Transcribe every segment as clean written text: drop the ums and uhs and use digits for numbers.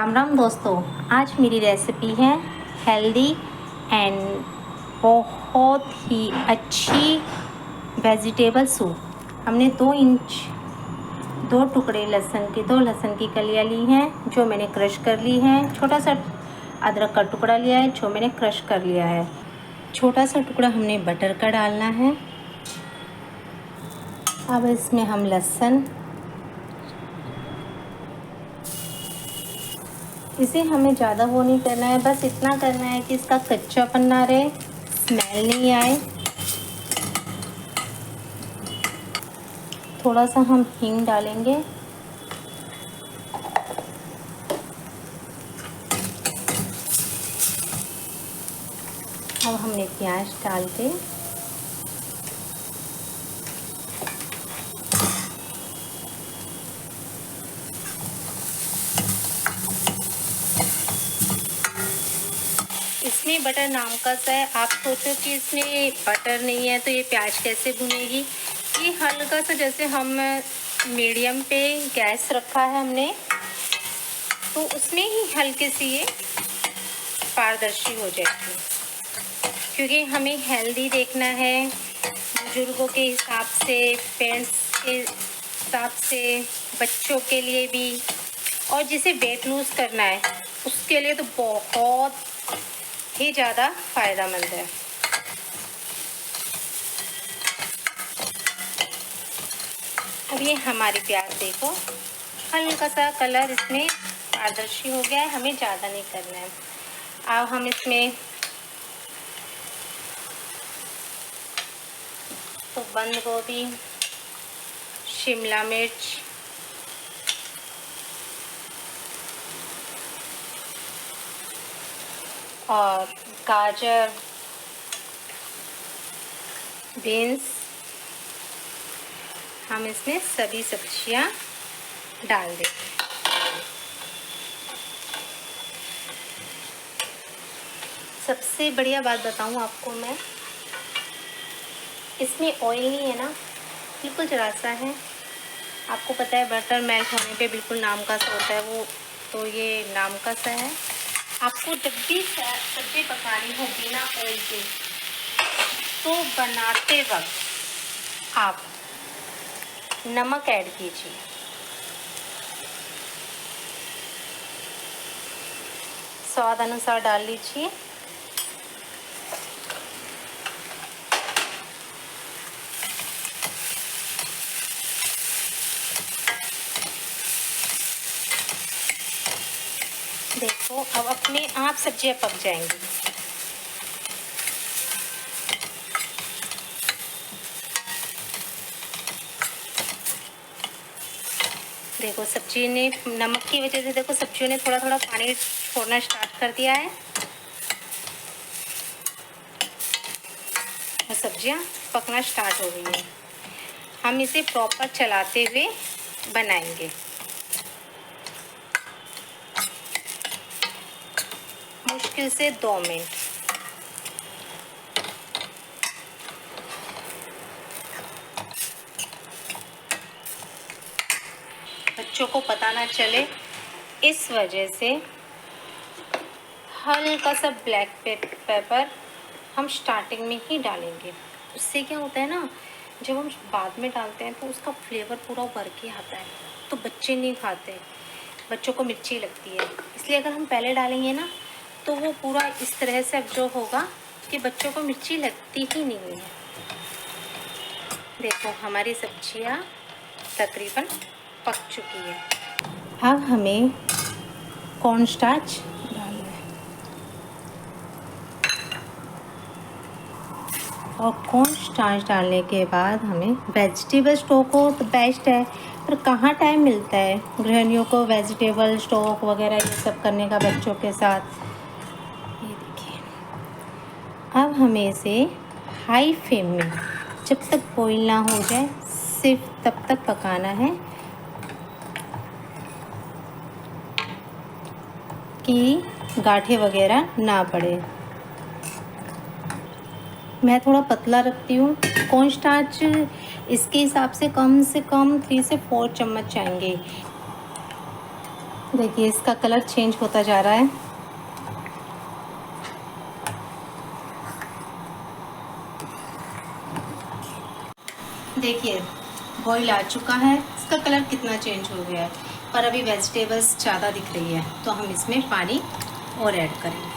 राम राम दोस्तों, आज मेरी रेसिपी है हेल्दी एंड बहुत ही अच्छी वेजिटेबल सूप। हमने 2 टुकड़े दो लहसुन की कलियाँ ली हैं जो मैंने क्रश कर ली हैं। छोटा सा अदरक का टुकड़ा लिया है जो मैंने क्रश कर लिया है। छोटा सा टुकड़ा हमने बटर का डालना है। अब इसमें हम लहसुन, इसे हमें ज़्यादा वो नहीं करना है, बस इतना करना है कि इसका कच्चापन ना रहे, स्मेल नहीं आए। थोड़ा सा हम हींग डालेंगे। अब हमने प्याज डाल के इसमें बटर नाम का सा है। आप सोचो कि इसमें बटर नहीं है तो ये प्याज कैसे भुनेगी। ये हल्का सा, जैसे हम मीडियम पे गैस रखा है हमने, तो उसमें ही हल्के से ये पारदर्शी हो जाएगी, क्योंकि हमें हेल्दी देखना है। बुजुर्गों के हिसाब से, पेरेंट्स के हिसाब से, बच्चों के लिए भी, और जिसे वेट लूज़ करना है उसके लिए तो बहुत ही ज़्यादा फ़ायदेमंद है। अब ये हमारी प्याज देखो, हल्का सा कलर इसमें पारदर्शी हो गया है, हमें ज़्यादा नहीं करना है। अब हम इसमें तो बंद गोभी, शिमला मिर्च, और गाजर, बीन्स, हम इसमें सभी सब्जियां डाल देंगे। सबसे बढ़िया बात बताऊं आपको मैं, इसमें ऑयल नहीं है ना, बिल्कुल जरा सा है। आपको पता है बटर मेल्ट होने पे बिल्कुल नाम का सा होता है वो, तो ये नाम का सा है। आपको जब भी सब्जी पकानी हो बिना ऑयल के, तो बनाते वक्त आप नमक ऐड कीजिए। स्वाद अनुसार डाल लीजिए। देखो अब अपने आप सब्जियां पक जाएंगी। देखो सब्जी ने, नमक की वजह से देखो सब्जियों ने थोड़ा थोड़ा पानी छोड़ना स्टार्ट कर दिया है और सब्जियां पकना स्टार्ट हो गई है। हम इसे प्रॉपर चलाते हुए बनाएंगे। मुश्किल से 2 मिनट। बच्चों को पता ना चले, इस वजह से हल्का सा ब्लैक पेपर हम स्टार्टिंग में ही डालेंगे। उससे क्या होता है ना, जब हम बाद में डालते हैं तो उसका फ्लेवर पूरा उभर के आता है, तो बच्चे नहीं खाते, बच्चों को मिर्ची लगती है। इसलिए अगर हम पहले डालेंगे ना तो वो पूरा इस तरह से एब्जॉर्ब होगा कि बच्चों को मिर्ची लगती ही नहीं है। देखो हमारी सब्जियां तकरीबन पक चुकी है। अब हमें कॉर्न स्टार्च डालना है, और कॉर्न स्टार्च डालने के बाद हमें वेजिटेबल स्टॉक हो तो बेस्ट है, पर कहाँ टाइम मिलता है गृहिणियों को वेजिटेबल स्टॉक वगैरह ये सब करने का बच्चों के साथ। ये देखिए, अब हमें इसे हाई फ्लेम में जब तक बॉईल ना हो जाए सिर्फ तब तक पकाना है कि गांठें वगैरह ना पड़े। मैं थोड़ा पतला रखती हूँ। कॉर्न स्टार्च इसके हिसाब से कम 3 से 4 चम्मच चाहिए। देखिए इसका कलर चेंज होता जा रहा है। देखिए बॉईल आ चुका है, इसका कलर कितना चेंज हो गया है, पर अभी वेजिटेबल्स ज़्यादा दिख रही है तो हम इसमें पानी और ऐड करेंगे।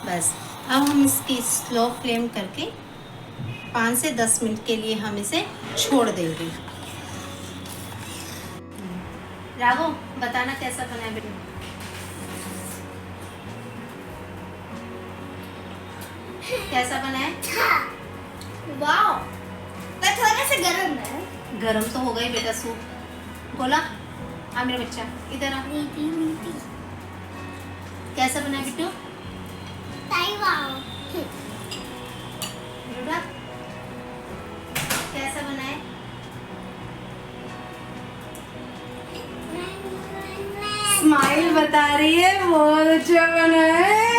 बस अब हम इसकी स्लो फ्लेम करके 5 से 10 मिनट के लिए हम इसे छोड़ देंगे। राघव बताना कैसा बना है बेटा? कैसा बना है? वाओ, पर थोड़ा सा गरम है। गरम तो हो गई बेटा सूप। बोला आ मेरा बच्चा इधर आ। मीठी कैसा बना है बिट्टू? वाओ, बेटा कैसा बना है? स्माइल बता रही है, बहुत अच्छा बना है।